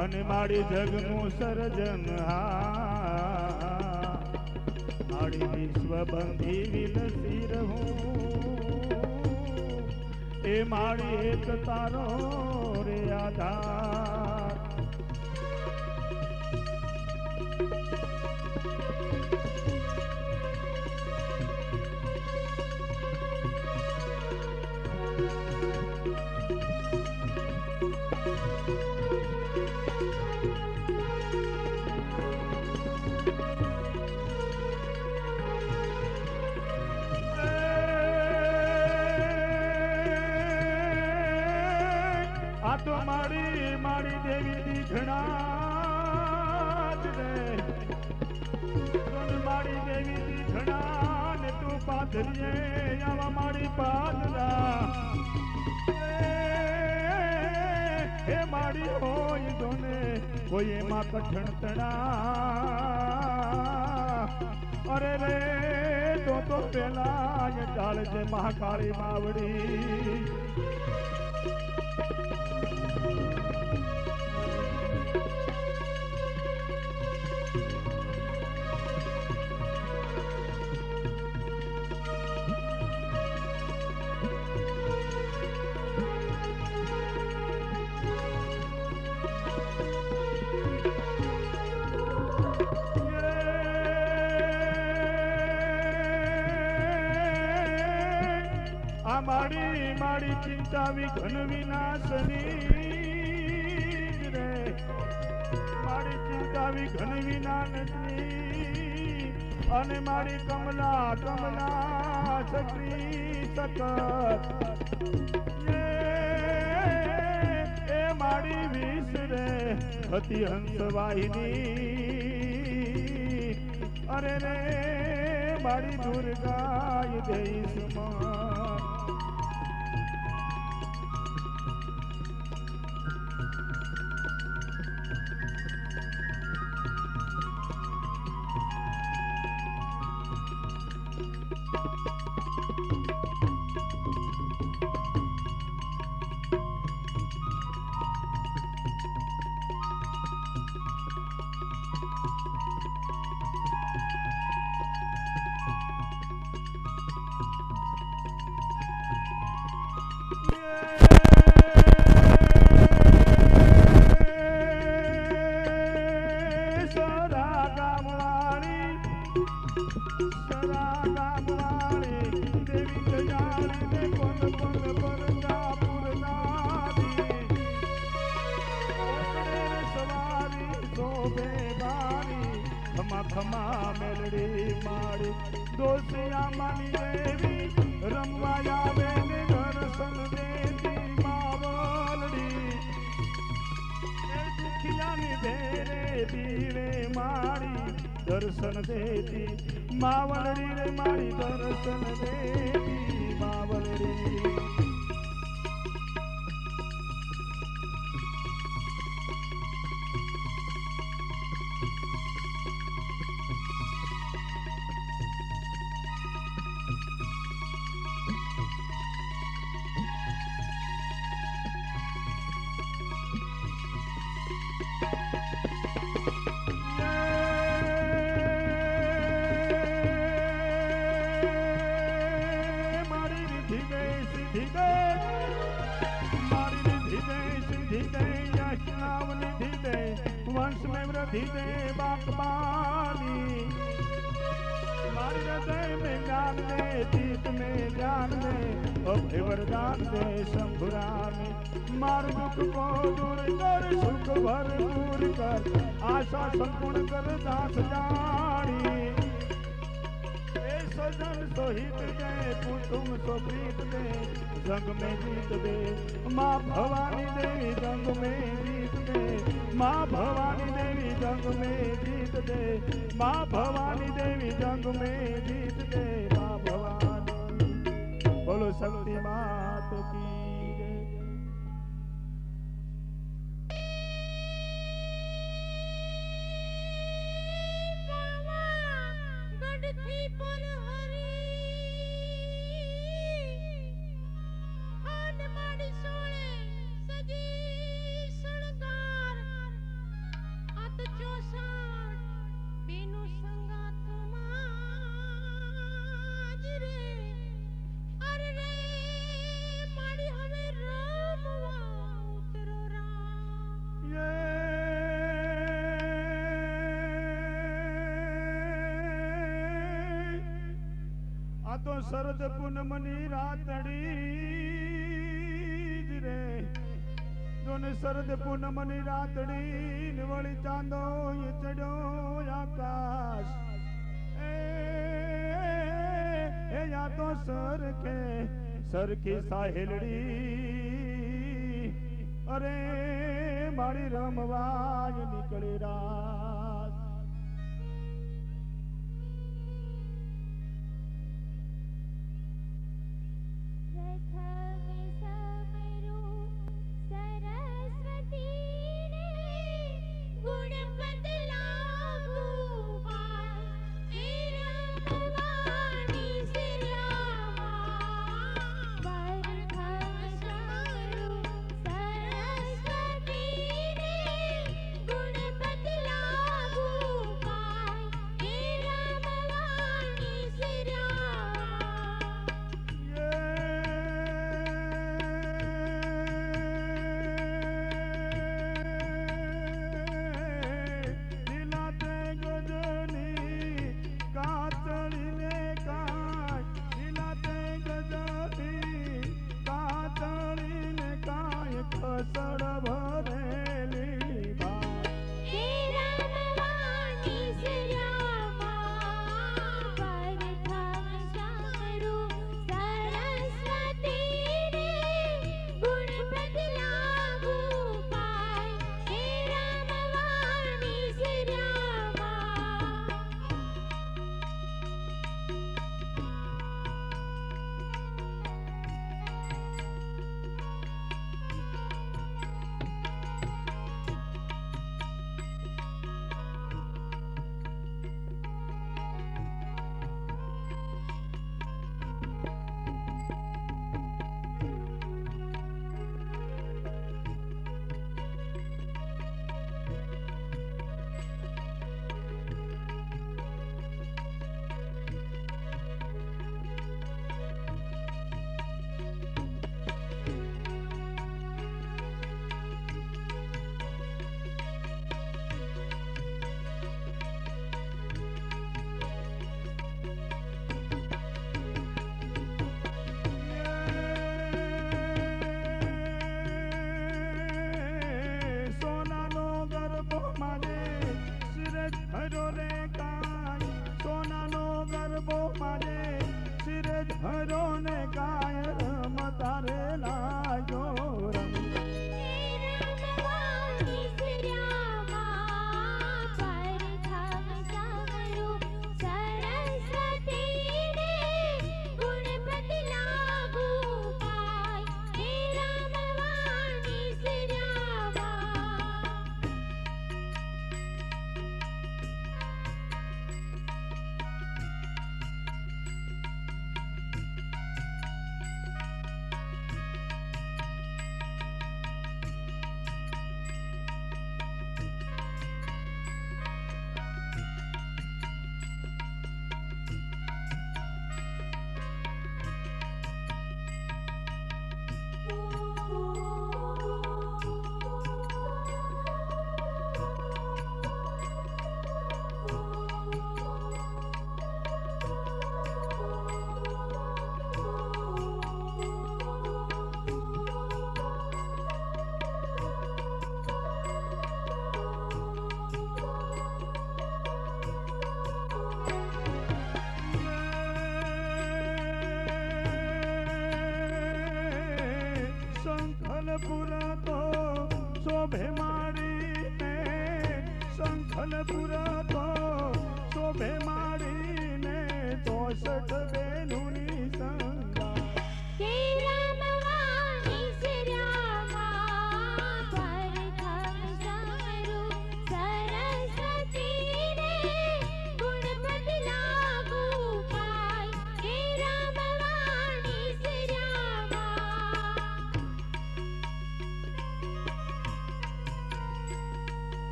અને મારી જગનું સર્જનહાર મારી વિશ્વ બંધી વિલસી રહું એ મારી એક તારો રે આધાર આ તો મારી દેવી દી ઘણા જ રે મારી દેવી દી ઘણા ને તું પાથરીએ આવા મારી પાદરા હે મારી હોય જોને કોઈ એમાં કઠણ તણા અરે રે તો પેલા ચાલે છે મહાકાળી માવડી મારી ચિંતા વિઘન વિનાશની રે મારી ચિંતા વિઘન વિનાશની અને મારી કમલા સકરી સકત એ મારી વિષ રે હતી હંસ વાહિની અરે રે મારી દુર્ગા દઈશ ખમા મેલડી મારી દોષિયા માની દેવી રમવા આવે ને દર્શન દેતી માવલડી એ દુખિયાની ધેરે દીવે મારી દર્શન દેતી માવલડી રે મારી દર્શન દેતી માવલડી वंश में वृद्धि दे बाकबाली मारी हृदय में ज्ञान दे जीत में ज्ञान दे अभय वरदान दे शंभुरानी मार दुख को दूर कर सुख भरपूर कर आशा संपूर्ण कर दास जानी सजन सोहित दे तुम सो प्रीत दे संग में जीत दे माँ भवानी देवी संग में जीत दे माँ भवानी देवी जंग में जीत दे माँ भवानी देवी जंग में जीत दे माँ भवानी बोलो शक्ति मात की તો શરદ પૂનમની રાતડી રે જોને શરદ પૂનમની રાતડી વળી ચાંદો ચડ્યો આકાશ એ યા તો સરખી સાહેલડી અરે મારી રમવા નીકળી રાત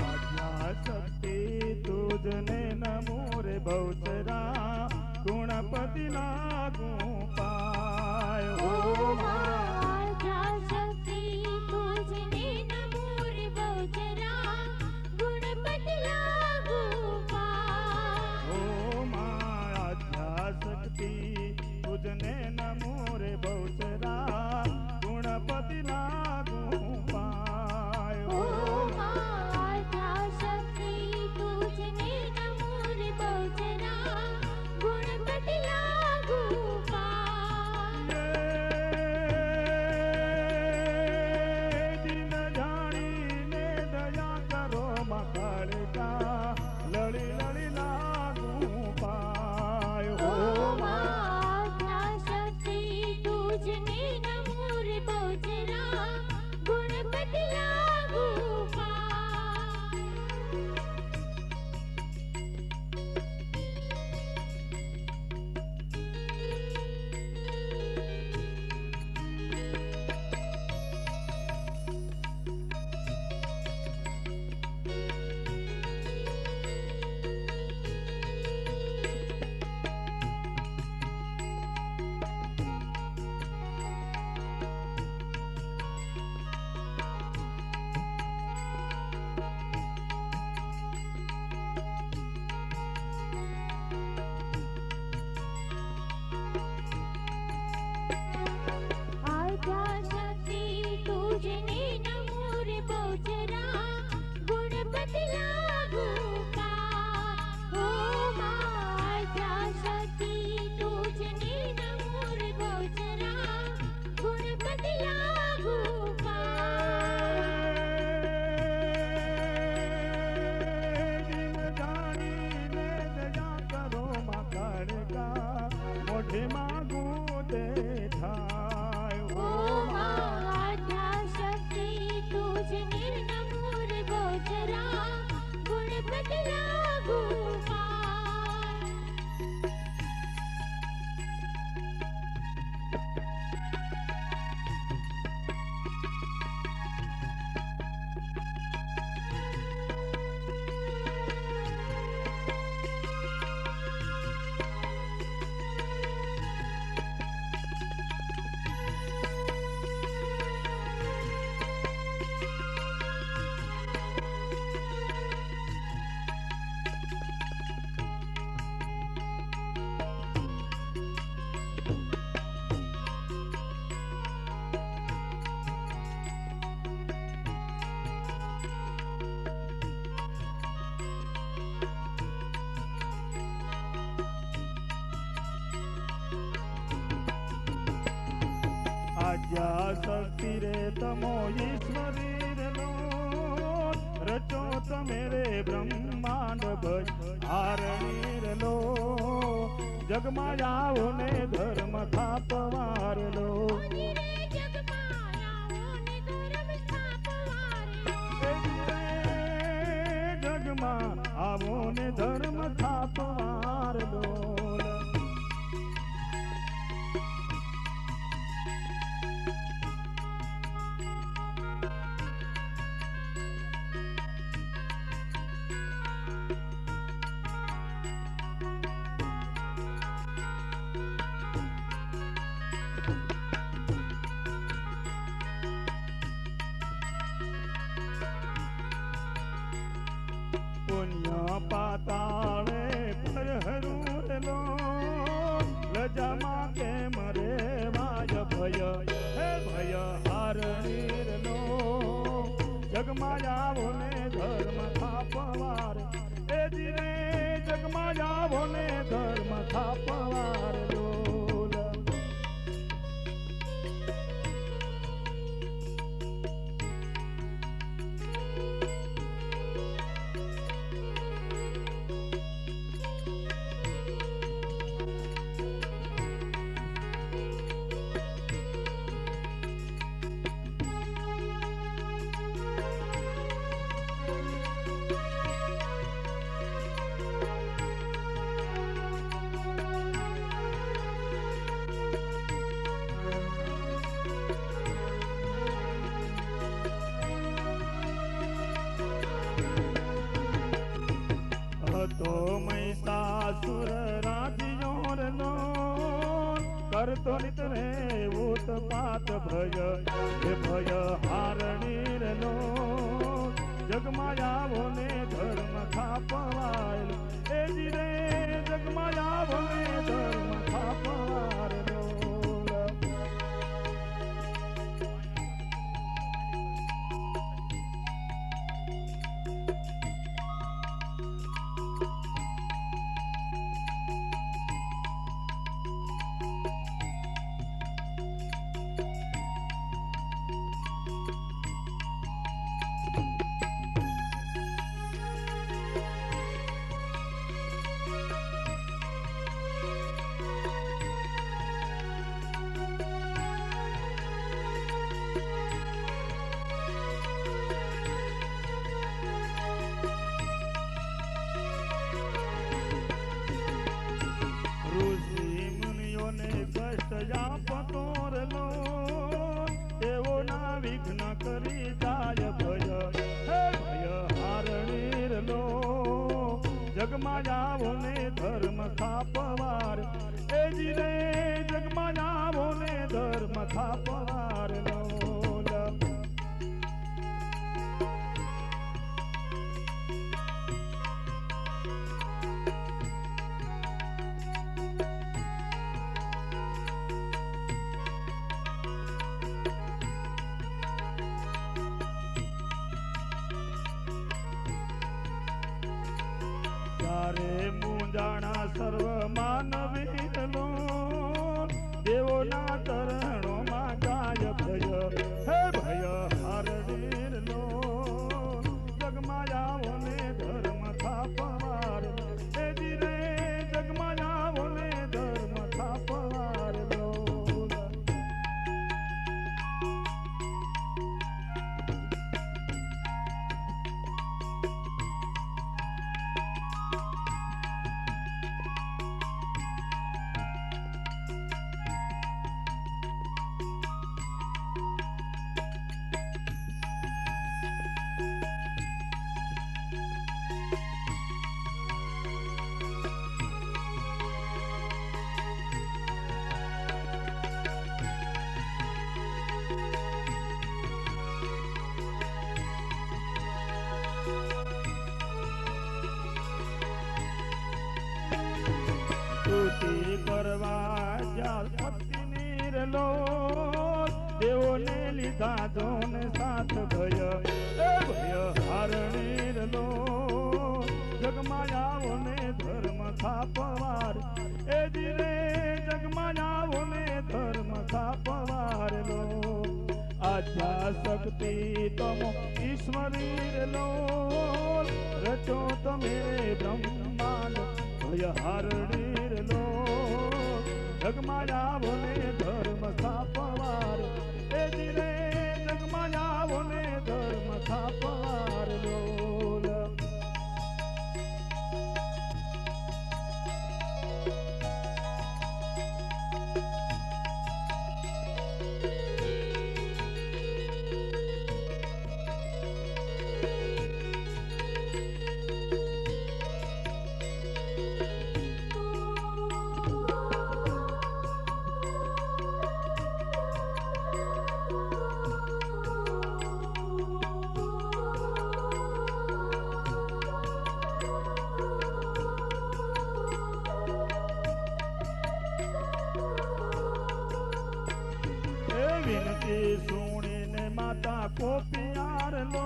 आज्ञा शक्ति तुझने नमो रे बहुचरा गुणपति लागू पाय हो आज्ञा शक्ति तुझने नमो रे बहुचरा गुणपति लागू पाय हो आज्ञा शक्ति तुझने नमो रे बहुचरा गुणपति लागू पाय हो आज्ञा शक्ति तुझने नमो रे बहुचरा गुणपति लागू पाय दिन जानी ने दया करो मकड़ का लड़ी लड़ी लागू पाय हो आज्ञा शक्ति तुझने नमो रे बहुचरा गुणपति लागू पाय आज्ञा शक्ति तुझने नमो रे बहुचरा गुणपति लागू पाय हो आज्ञा शक्ति तुझने नमो रे बहुचरा गुणपति लागू पाय दिन जानी ने दया करो मकड़ का मोઢે मागू ते थाय हो आज्ञा शक्ति तुझने नमो रे बहुचरा गुणपति लागू पाय आज्ञा शक्ति रे तमो ईश्वरी रे लो रचो तमेरे ब्रह्मांड भज हारणी रे लो जगमा जाओ ने धर्म थापवार लो जगमा आवो ने धर्म थापवार लो पुण्य पाताळे पर हरू लजामा के मरे वाय भय हे भय हारणीर लो जगमायावो ने धर्म थापवार ए जीवे जगमायावो ने धर्म थापवार लोल ત્વરિત રે ઉત્પાત ભય હે ભય હારણીર લો જગમાં આવો ને ધર્મ થાપવાયેલો એ જી રે જગમાં આવો ને ધર્મ થાપવાયેલો પતોરલો એવો ના વિઘ્ન કરી જાય ભય હે ભય હારણીર લો જગમાં આવો ને ધર્મ થાપવાર એ જી રે જગમાં આવો ને ધર્મ થાપવાર લો તારે મુંજાણા સર્વ માનવી લો દેવો ના ચરણો માં ગાય ભય હે ભય હારણીર લો જગમાં આવો ને ધર્મ થાપવાર એ જી રે જગમાં આવો ને ધર્મ થાપવાર લો સ્તુતિ કરવા જ્યાં પત્નીર લો દેવોને લીધા જોને સાથ ભય એ ભય હારણીર લો જગમાં આવો ને ધર્મ થાપવાર એ જી રે જગમાં આવો ને ધર્મ થાપવાર લો આધ્યા શક્તિ તમો ઈશ્વરીર લો રચો તમે બ્રહ્માંડ ભય હારણીર લો જગમાં આવો ને ધર્મ થાપવાર એ જી રે જગમાં આવો ને ધર્મ થાપવાર લો વિનતી સુણીને માતા કોપિયાર લો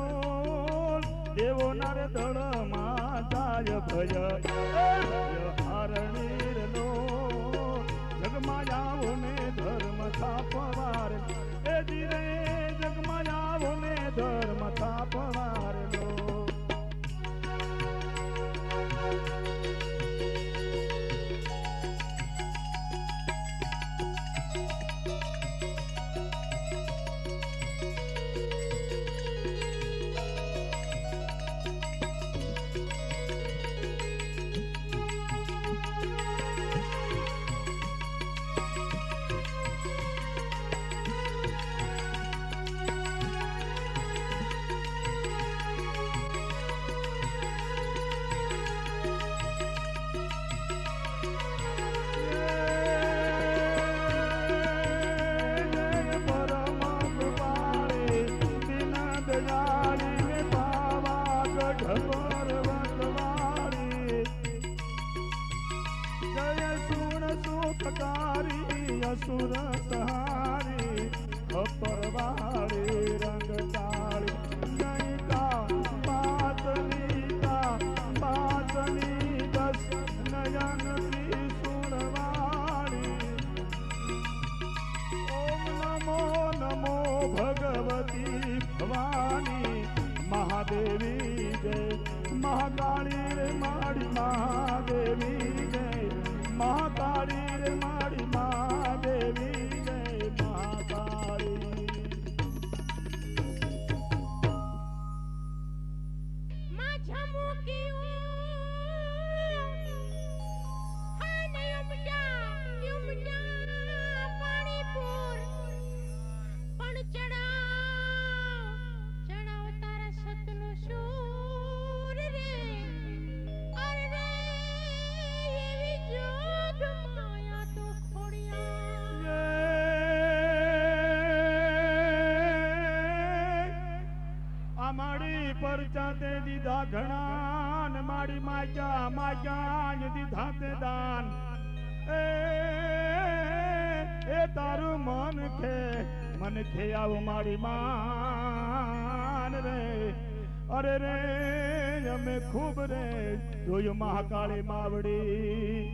દેવો નર દળમાં જાય ભય એ ભય હારણીર લો જગમાં આવો ને ધર્મ થાપવાર એ જી રે જગમાં આવો ને ધર્મ થાપવાર લો પર્વતવાળી જય સુણ સુખકારી અસુર સહારી અપરવાળી રંગતાળી નયિકા પાતલી દસ નયનથી સુણવાળી ઓમ નમો નમો ભગવતી ભવાની મહાદેવી જય મહાકાળી રે માડી મહાદેવી જય મહાકાળી રે માડી મહાદેવી જય મહાકાળી माझा मुकियो हाने युमजा पाणीपुर पण चढ़ाव तारा सतनो शूर रे अरे रे एवी जोग माया तो खोड़िया અમારી પરચા તે દીધા ઘણા ને મારી માજા દીધા તે દાન એ તારું મન ખે આવ મારી માન રે અરે રે અમે ખૂબ રે જોયું મહાકાળી માવડી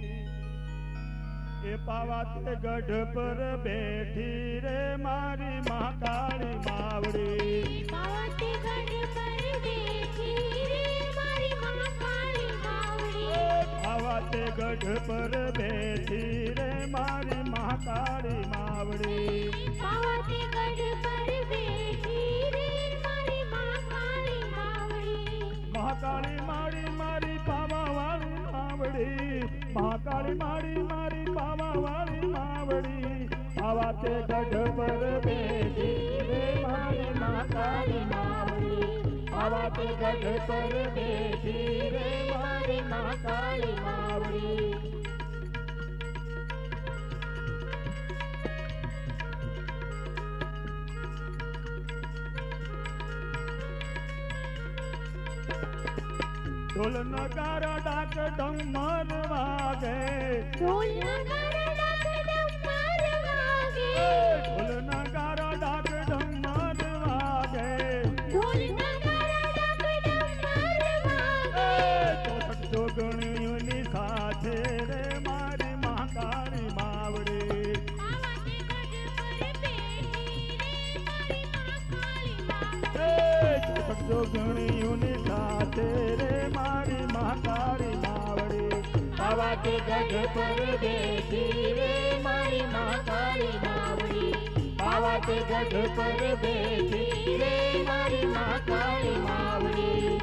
એ પાવાતે ગઢ પર બેઠી રે મારી મહાકાળી માવડી पावते गढ़ पर बैठी रे मारी महाकाली मावड़ी પાવાતે ગઢ પર બેઠી રે મારી મહાકાળી માવડી पावते गढ़ पर बैठी रे मारी महाकाली मावड़ी મહાકાળી માડી મારી પાવાવાળી માવડી મહાકાળી માડી મારી પાવાવાળી માવડી પાવાતે ગઢ પર બેઠી રે મારી મહાકાળી માવડી પાવાતે ગઢ પર બેઠી રે મારી મહાકાળી માવડી ઢોલ નગારા ડાક ડમર વાગે ढोल नगारा डाक डमर वागे ઢોલ નગારા ડાક ડમર વાગે ढोल नगारा डाक डमर वागे ચોસઠ જોગણીઓની સાથે રે મારી મહાકાળી માવડી पावते गढ़ पर बैठी रे मारी महाकाली मावड़ी ચોસઠ જોગણીઓની સાથે રે મારી મહાકાળી માવડી પાવાતે ગઢ પર બેઠી રે મારી મહાકાળી માવડી પાવાતે ગઢ પર બેઠી રે મારી મહાકાળી માવડી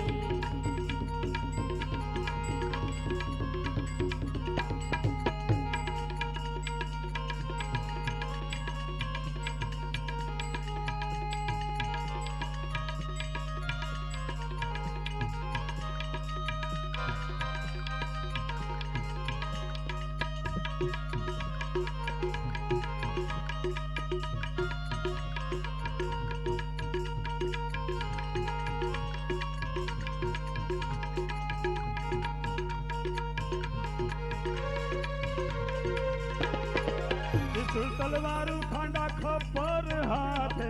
ત્રિશુળ તલવારું ખાંડા ખપ્પર હાથે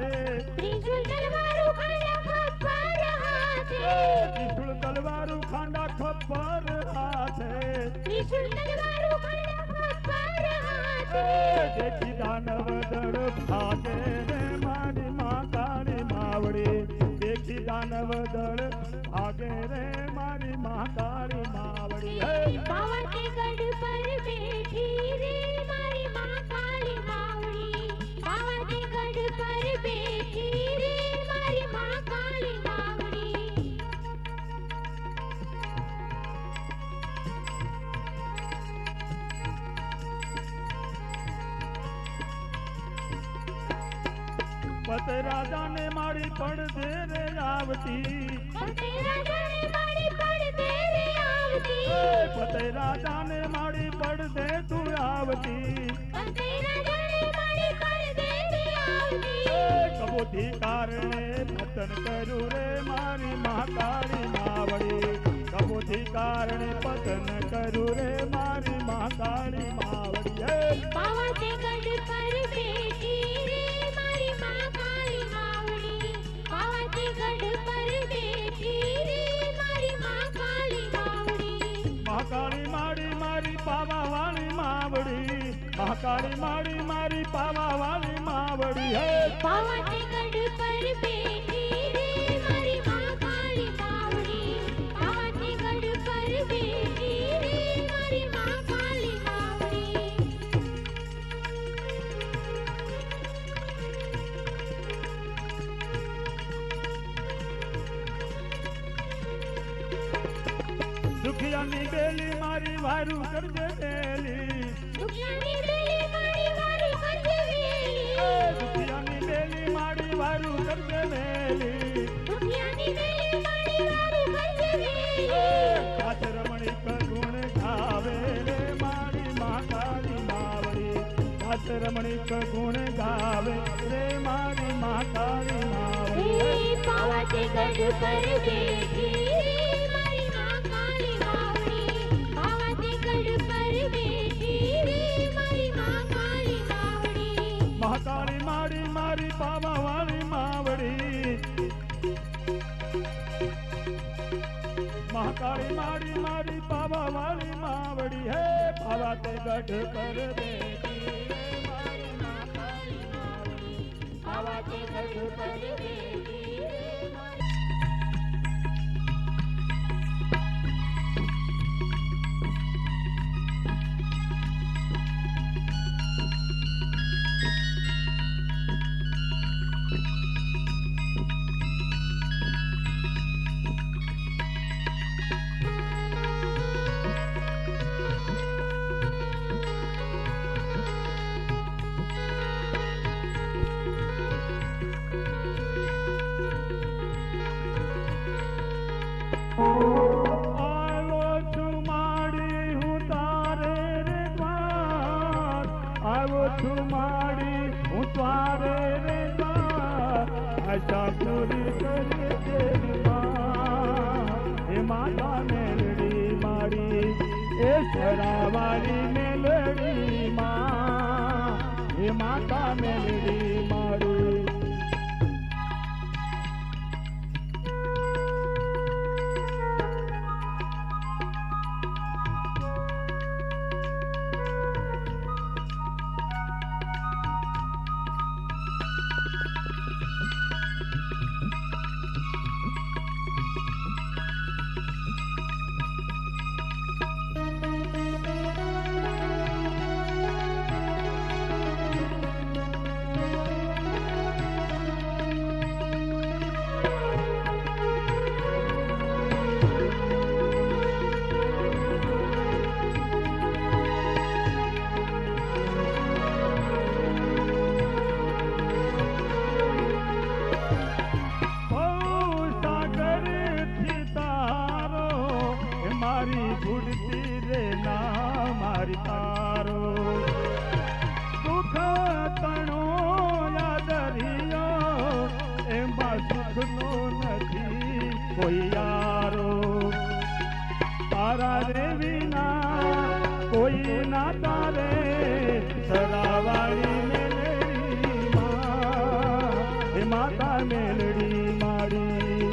त्रिशूल तलवारू खड़ा खप्पर हाथे ત્રિશુળ તલવારું ખાંડા ખપ્પર હાથે त्रिशूल तलवारू खड़ा खप्पर हाथे જેથી દાનવ દળ ભાગે રે મારી મહાકાળી માવડી દેખી દાનવ દળ ભાગે રે મારી મહાકાળી માવડી पावते गढ़ पर बैठी रे मारी महाकाली मावड़ी पावते गढ़ पर बैठी रे मारी महाकाली मावड़ी પત રાજાને મારી પડદે રે આવતી पते राजा ने मारी पड़ दे रे आवती પતે રાજાને મારી પડદે તું આવતી पते राजा ने मारी पड़ दे रे आवती કબૂતી કારણે પતન કર્યું રે મારી મહાકાળી માવડી કારણે પતન કરું રે મારી મહાકાળી માવડી પાવાતે ગઢ પર બેઠી રે મારી માં કાળી માવડી પાવાતે ગઢ પર બેઠી રે મારી માં કાળી માવડી મહાકાળી માડી મારી પાવા વાળી માવડી મહાકાળી માડી મારી પાવા વાળી માવડી પાવાતે ગઢ પર બેઠી રે મારી માં કાળી માવડી પાવાતે ગઢ પર બેઠી રે મારી માં કાળી માવડી દુખિયાની બેલી મારી વારું કરજે બેલી દુખિયાની બેલી મારી વારું કરજે વેલી દુખિયાની બેલી મારી વારું કરજે બેલી દુખિયાની બેલી મારી વારું કરજે વેલી દાસ રમણીક ગુણ ગાવે રે મારી મહાકાળી માવડી દાસ રમણીક ગુણ ગાવે રે મારી મહાકાળી માવડી પાવાતે ગઢ પર બેઠી રે મારી માં કાળી માવડી પાવાતે ગઢ પર બેઠી રે મારી માં કાળી માવડી મહાકાળી માડી મારી પાવા વાળી માવડી મહાકાળી માડી મારી પાવા વાળી માવડી હે પાવા તે ગઢ પર બેઠી રે મારી મહાકાળી માવડી પાવાતે ગઢ પર બેઠી રે મારી આવ્યો છું માડી હું તારે રે દ્વાર આવ્યો છું માડી હું તારે રે દ્વાર આશા પૂરી કરી તેરી માં એ માતા મેલડી માડી એ શરાવાળી મેલડી માં એ માતા મેલડી માડી મારી ગુડતી રે ના મારી તારો દુઃખ તણો યાદરિયો એમાં સુખનો નથી કોઈ યારો તારા રે વિના કોઈ ના તારે સદાવાળી મેલડી માં એ માતા મેલડી માડી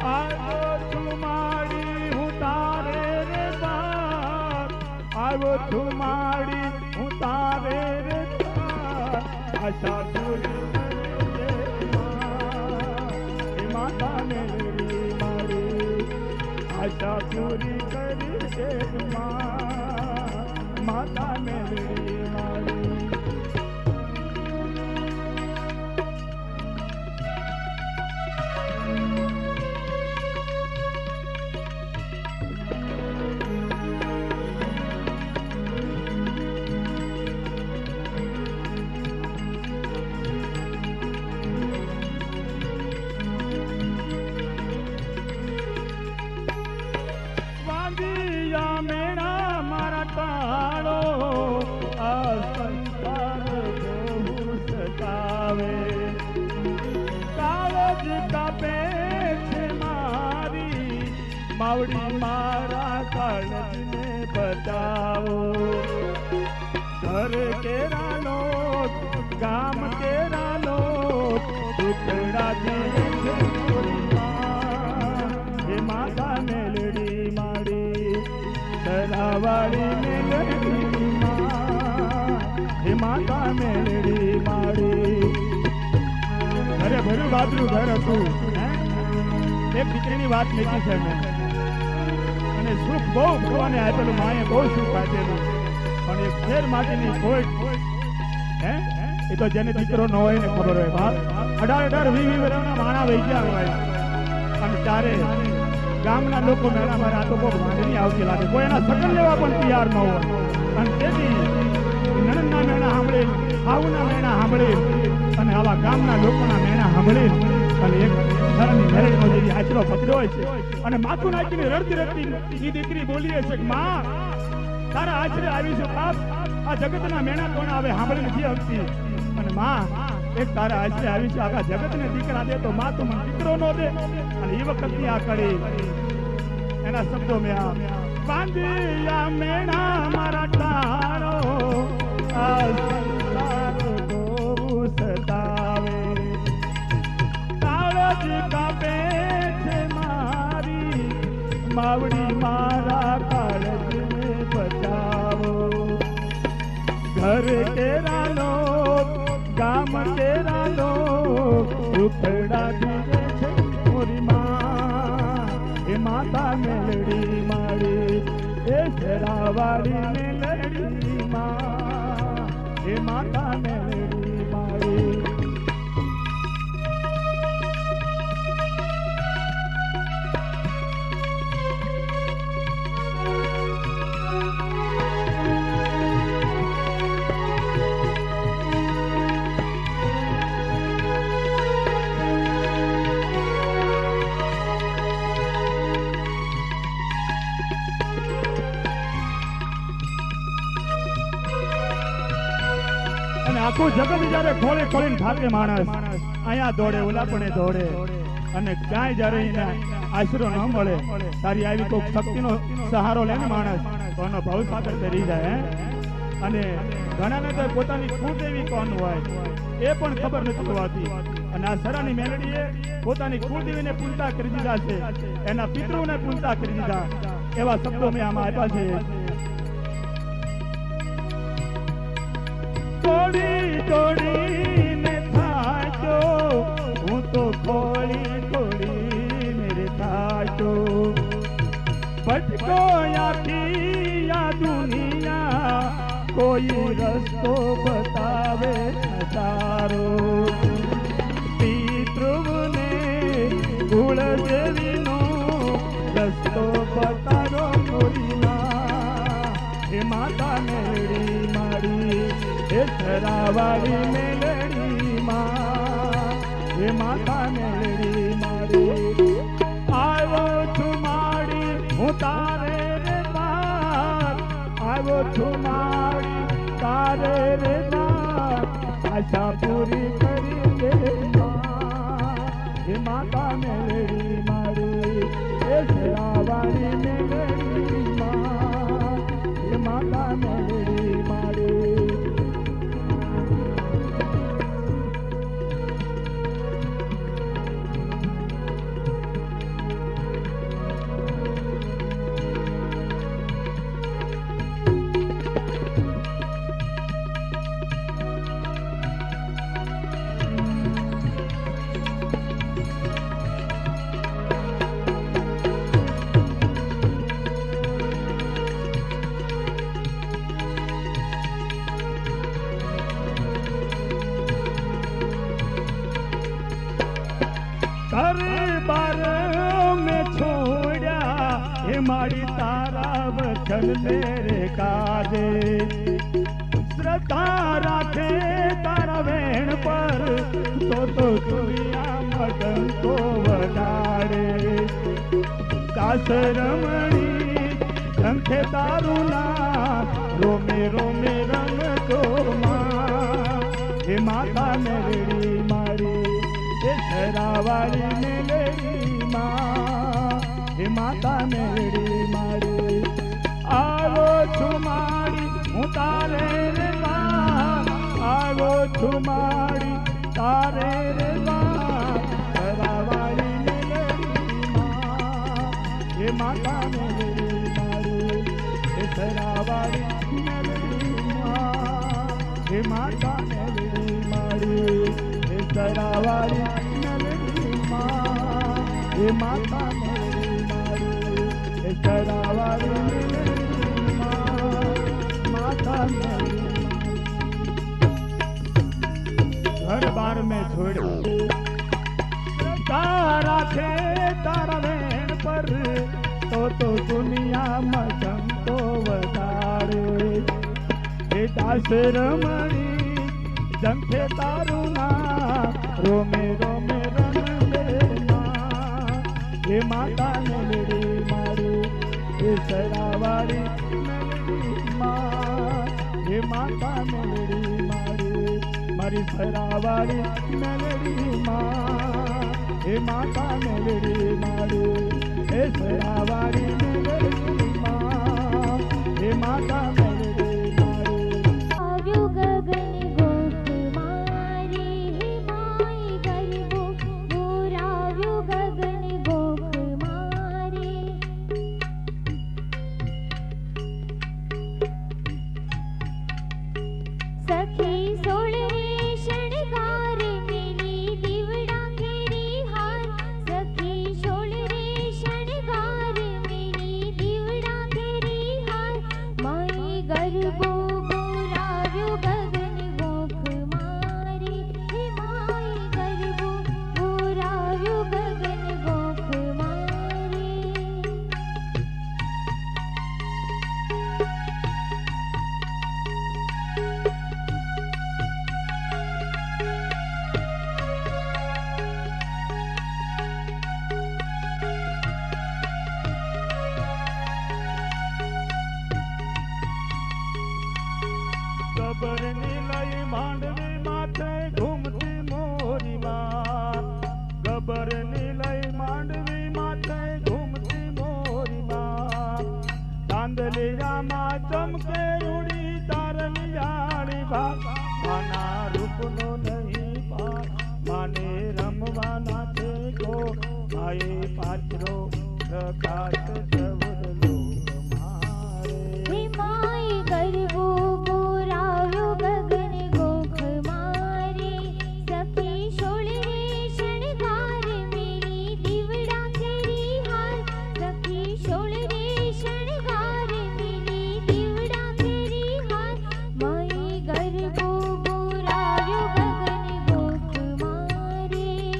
આવ્યો છું માડી હું તારે રે બાર આવ્યો છું માડી હું તારે રે બાર આશા પૂરી કરજે માં એ માતા મેલડી માડી આશા પૂરી કરજે માં માતા મેલડી માડી વાંદિયા મેણા માવડી મારા કાળજને બચાવો ઘર કેરાનો ગામ કેરાનો દુખડા દિલ છે મોરી માં હે માતા મેલડી માડી સરાવાળી મેલડી માં હે માતા મેલડી માડી ઘરે ભર્યું બાદરું ઘર હતું એક દીકરીની વાત લીધી છે મેં અને સુખ બહુ ભગવાને આપેલું માએ બહુ સુખ આપેલું પણ એક ફેર માટેની ખોટ હે એ તો જેને દીકરો ન હોય ને ખબર હોય બાપ 18-20 વર્ષના માણા વહી ગયા હોય અને ત્યારે ગામના લોકો મેળા મારા તો કોઈ વાંધણી આવતી લાગે કોઈ એના સગન લેવા પણ તૈયાર ન હોય અને તેથી નણંદના મેળા સાંભળી હાઉના મેળા સાંભળી અને આવા ગામના લોકોના મેળા સાંભળી અને એક ધર્મની મેળીનો જેવી આશરો પકડ્યો હોય છે અને માથું નાખીને રડતી રડતી એ દીકરી બોલી છે કે માં તારા આશરે આવી છું બાપ આ જગતના મેળા કોણ આવે સાંભળી નથી આવતી અને માં એક તારા આશરે આવી છે આખા જગતને દીકરા દે તો માં તું મને દીકરો નો દે અને એ વખતની આ કડી એના શબ્દો મેં આ બાંધિયા મેળા મારા તારો આ સંસાર બહુ સતાવે કાળજ કાપે છે મારી માવડી મારા કાળજને બચાવો ઘર કેરાનો ગામ કેરાનો ઉખડા દીવે છે મોરી માં એ માતા મેલડી માડી એ શેરાવાળી મેલડી માં એ માતા મેલડી માડી આખું જગત જયારે ખોલે ખોલીને થાકે માણસ અહીંયા દોડે ઓલા પણ દોડે અને ક્યાંય જયારે એને આશરો ન મળે તારી આવી કોઈ શક્તિનો સહારો લે ને માણસ તો એનો ભવસાગર તરી જાય અને ઘણાને તો પોતાની કુળદેવી કોણ હોય એ પણ ખબર નથી હોતી અને આ સરાની મેલડીએ પોતાની કુળદેવીને પૂજતા કરી દીધા છે એના પિતૃને પૂજતા કરી દીધા એવા શબ્દો મેં આમાં આપ્યા છે થોડી થોડીને થાચો હું તો ખોળી ખોળીને રે થાચો ભટકો આખી આ દુનિયા કોઈ રસ્તો બતાવે સારો પિતૃને કુળદેવીનો રસ્તો બતાવો મોરી હે માતા મેલડી મારી હે શેરાવાળી મેલડી માં હે માતા મેલડી મારી આવ્યો છું માડી હું તારે રે બાર આવ્યો છું માડી તારે રે બાર આશા પૂરી કરી દે હે માતા મેલડી મારી હે શેરાવાળી મેલડી માં હે માતા મેલડી મારી बार में छोड़ा हे मारी तारा वचन मेरे काजे श्रद्धा राखे तारा वेण पर तो दुनिया मगन तो वगाड़े दास रमणी शंखे दारुना रोमे रोमे रंग तो मां हे माता मेरी मारी हे शरावाली मेरी मां हे હે માતા મેલડી મારી આવો છું મારી હું તારે રે માં આવો છું મારી તારે રે માં સરાવાળી મેલડી માં હે માતા મેલડી મારી હે સરાવાળી મેલડી માં હે માતા મેલડી મારી હે સરાવાળી મેલડી માં હે માતા મેલડી મારી હે સરાવાળી મેલડી માં माता घर बार में छोड़ तारा थे तारा वेण पर तो दुनिया में चमको वधारे हे दास रमणी जंखे तारू ना रोमे रोमे रन देना हे माता मेलडी मारी हे सरावाड़ी हे माता मेलडी मारी मारी सरावाड़ी मेलडी माँ हे माता मेलडी मारी हे सरावाड़ी मेलडी माँ हे माता मेलडी मारी આવ્યું ગગન ગોખ મારી હે માઈ ગરબો બોરાવ્યું ગગન ગોખ મારી સખી સોળ રે શણગાર મેલી દીવડા ઘેરી હાર સખી સોળ રે શણગાર મેલી દીવડા ઘેરી હાર માઈ ગરબો બોરાવ્યો ગગન ગોખ મારી હે માઈ ગરબો બોરાવ્યો ગગન ગોખ મારી ગબર ની લઈ માંડવી માથે ઘૂમતી મોરી માં ગબર ની લઈ માંડવી માથે ઘૂમતી મોરી માં ચાંદલિયામાં ચમકે ઉડી તારલિયાળી ભાગ માના રૂપનો નહીં પાર માને રમવાના છે ગો માએ પાત્રો પ્રકાશ જવરલો મારે હે માઈ ગરબો બોરાવ્યો ગગન ગોખ મારી સખી સોળ રે શણગાર મેલી દીવડા ઘેરી હાર સખી સોળ રે શણગાર મેલી દીવડા ઘેરી હાર માઈ ગરબો બોરાવ્યો ગગન ગોખ મારી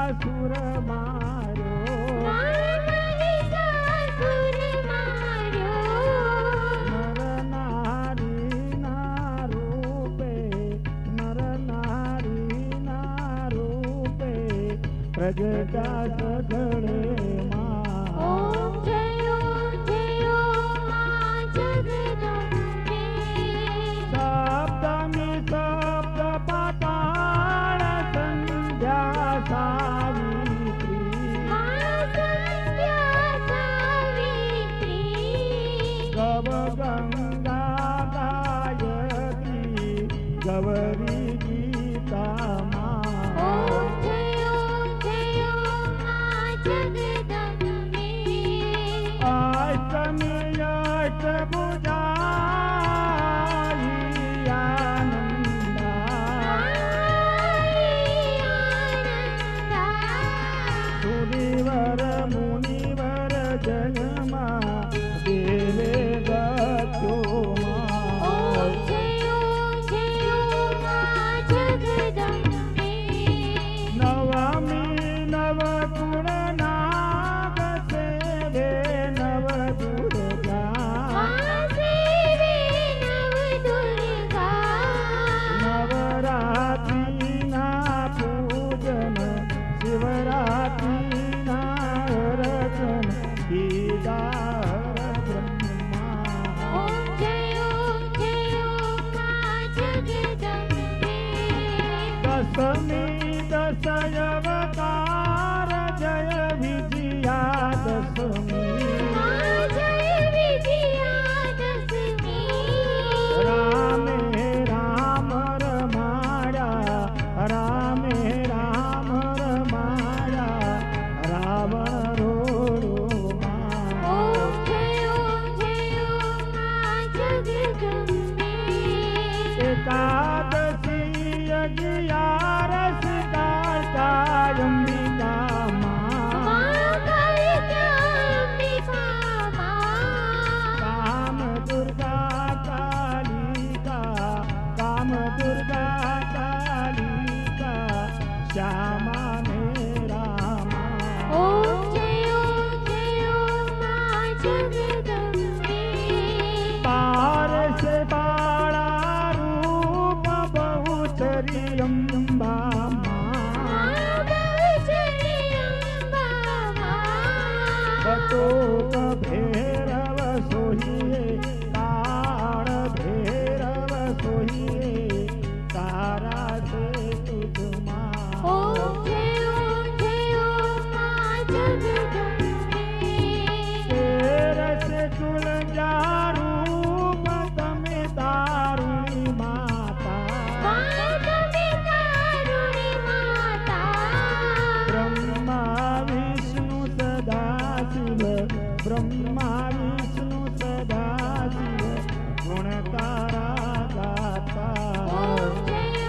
महिषासुर मार्यो महिषासुर मार्यो नर नारी ना रूपे नर नारी ना रूपे प्रगटा सगळे ओम जय मां जगदम्बे सप्तमी सप्त पाताळ संध्या सावित्री मां संध्या सावित्री गव गंगा गायत्री गौरी गीता ओम जय मां जगदम्बे अष्टमी अष्टभुजा आनंदा सुरीवर मुनिवर जन्मा देवे गत्यो ओम जय मां जगदम्बे नवमी नवगुण नाग सेवे नव दुर्गा सेवे नव दुर्गा नवरात्रि ना पूजन शिवरात्रि ना रचन कीदार ब्रह्मा ओम जय मां जगदम्बे दशमी दशयवतार जय विजया दशमी जय विजयादशमी रामे राम रमाया रामे राम रमाया रावण रोडो ओम जय मां जगदम्बे एकादशी अगियारस कालिका कालिकाम्बिका काम दुर्गा कालिका श्यामा ने रामा ओम जय मां जगदम्बे पारस बाला रूप बहुचरी अम्बा बटोक भैरव सोहिए काळ भैरव सोहिए तारा से तुझमा ओम जय मां जगदम्बे तेरस तुलजा रूप तमे दारुणी माता मातमे तारुणी माता ब्रह्मा विष्णु सदा शिव ब्रह्मा विष्णु सदा शिव गुण तारा गाता ओम जय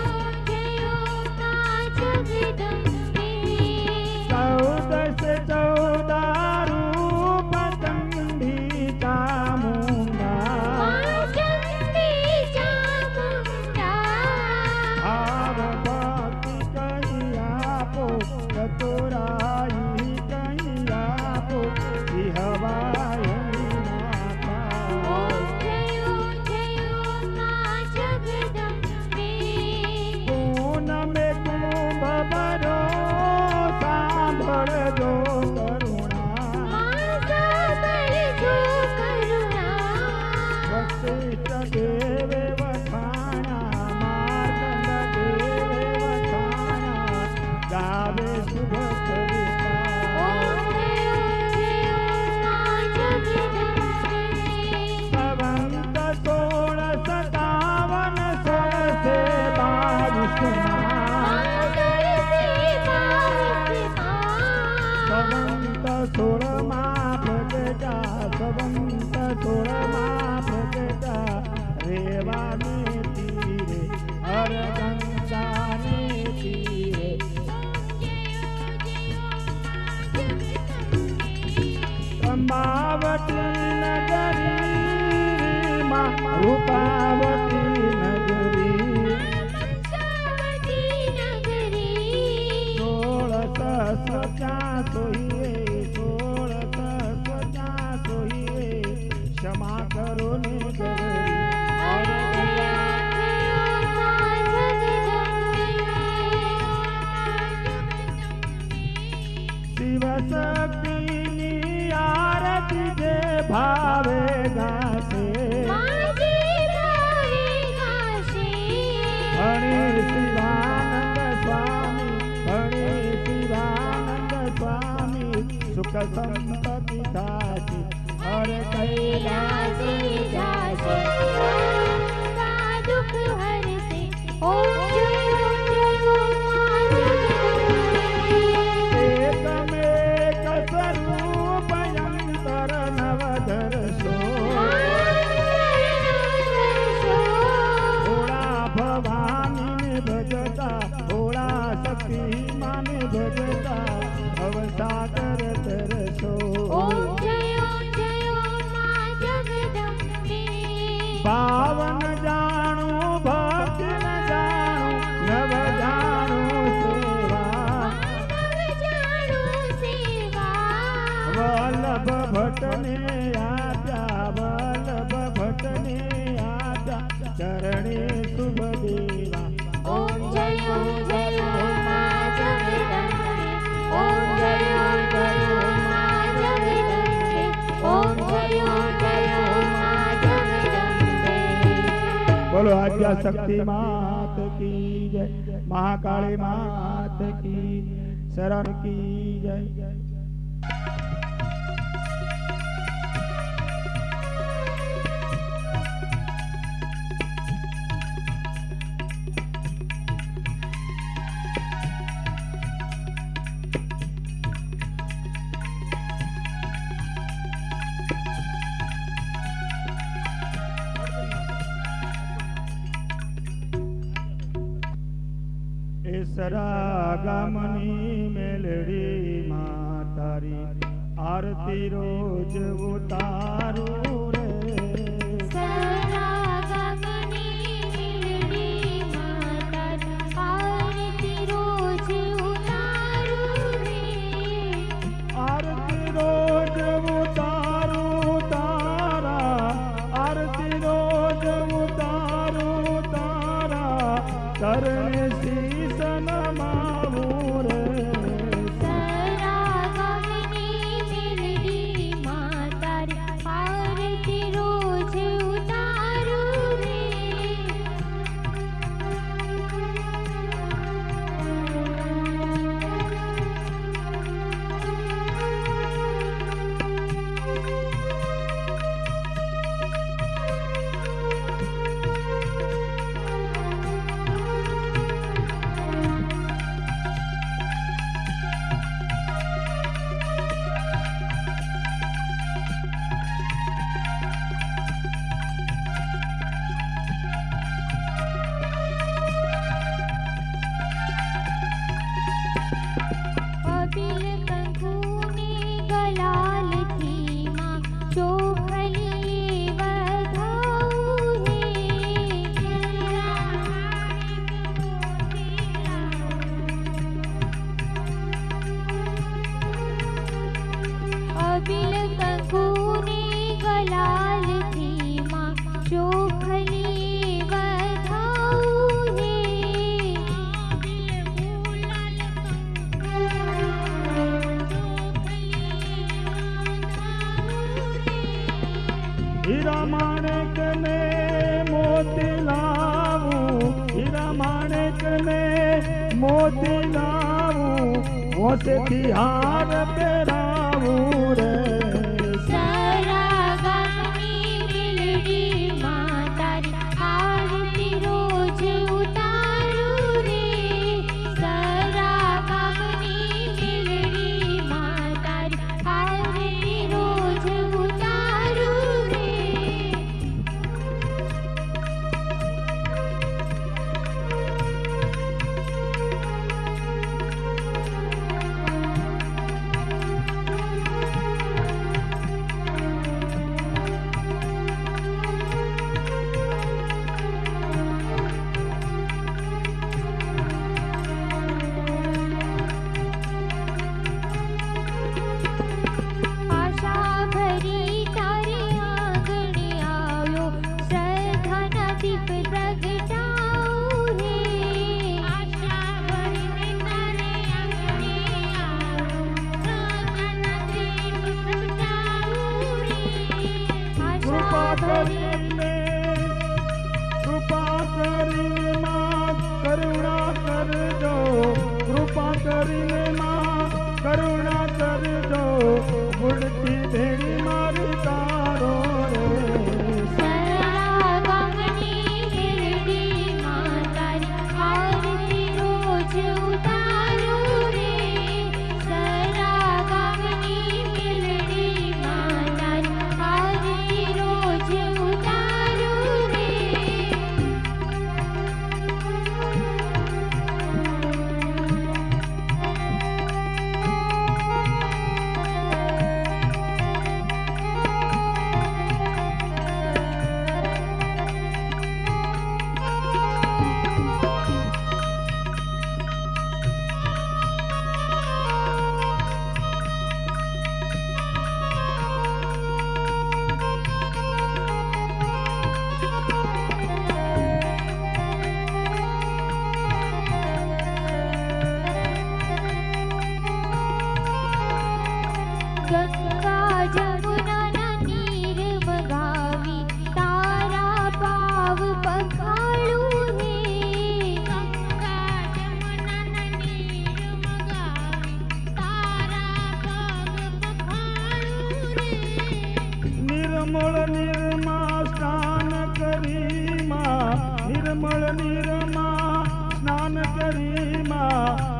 શિવાનંદ સ્વામી હરે શિવાનંદ સ્વામી સુખ સંપત્તિ થાશે હરે कैलासे जासे का दुख हरते ओम जय मां जगदम्बे એકમેક સ્વરૂપ ભયંકર નવધર ભોળા ભવાની ભજતા ભોળા શક્તિ માને ભજતા ભવસાગર તરસો ओम जय मां जगदम्बे પાવન જાણું ભક્તિ ન જાણું નવ જાણું સેવા जानो सेवा વલ્લભ ભટ્ટને આપ્યા વલ્લભ ભટ્ટને આપ્યા ચરણે શુભ દેવા ओम जय मां जगदम्बे ओम जय मां जगदम्बे ओम जय मां जगदम्बे બોલો આદ્યા શક્તિ માત કી જય મહાકાળી માત કી શરણ કી જય એસરા ગામની મેલડી માં તારી આરતી રોજ ઉતારું રે સરાગમની મિલડી માતા આરતી રોજ ઉતારું રે આરતી રોજ ઉતારું તારા આરતી રોજ ઉતારું તારા ચરણે શીશ નમાવું રે સરાગમની મિલડી માતા આરતી રોજ ઉતારું રે અબિલ કંકુની ગલાલથી માં ચોખલી વધાવું અબિલ કંકુની ગલાલથી માં ચોખલી વધાવું હીરા માણેક ને મોતી લાવું હીરા માણેક ને મોતી લાવું મોતીથી હાર પહેરાવું રે સરાગમની મિલડી માતા આરતી રોજ ઉતારું રે સરાગમની મિલડી માતા આરતી રોજ ઉતારું રે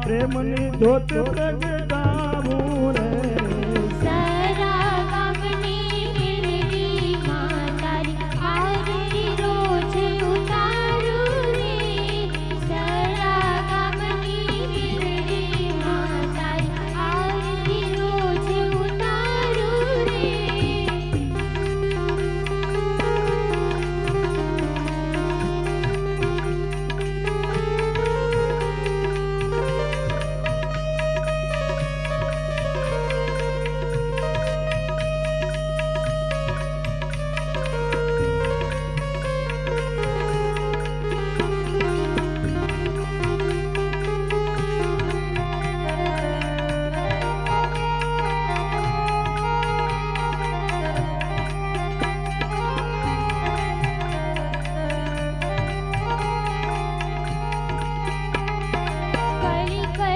પ્રેમની ધોત પ્રગટાવું રે સરા ગામની મેલડી માં તારી આરતી રોજ ઉતારું રે સરા ગામની મેલડી માં તારી આરતી રોજ ઉતારું રે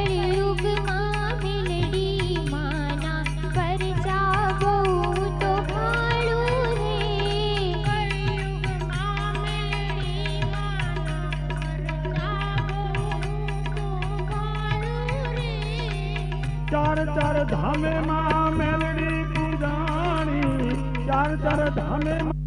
કળિયુગમાં મેલડી માના પરચા બહુ તો ભાળું રે કળિયુગમાં મેલડી માના પરચા બહુ તો ભાળું રે ચાર ચાર ધામે માં મેલડી પૂજાણી ચાર ચાર ધામે